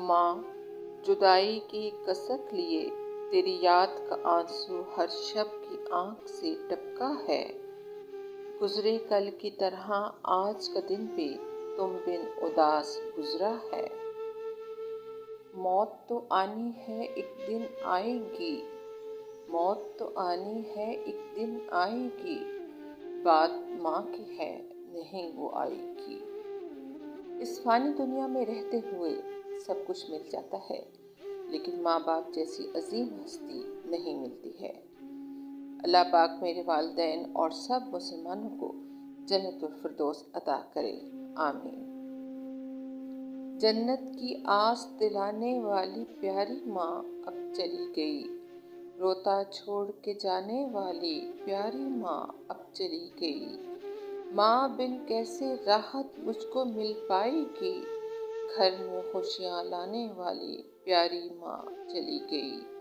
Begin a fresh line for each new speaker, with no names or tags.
ماں جدائی کی کسک لیے تیری یاد کا آنسو ہر شب کی آنکھ سے ٹپکا ہے۔ گزرے کل کی طرح آج کا دن بھی تم بن اداس گزرا ہے۔ موت تو آنی ہے ایک دن آئے گی، موت تو آنی ہے ایک دن آئے گی، بات ماں کی ہے نہیں وہ آئے گی۔ اس فانی دنیا میں رہتے ہوئے سب کچھ مل جاتا ہے، لیکن ماں باپ جیسی عظیم ہستی نہیں ملتی ہے۔ اللہ پاک میرے والدین اور سب مسلمانوں کو جنت الفردوس عطا کرے، آمین۔ جنت کی آس دلانے والی پیاری ماں اب چلی گئی، روتا چھوڑ کے جانے والی پیاری ماں اب چلی گئی۔ ماں بن کیسے راحت مجھ کو مل پائے گی، گھر میں خوشیاں لانے والی پیاری ماں چلی گئی۔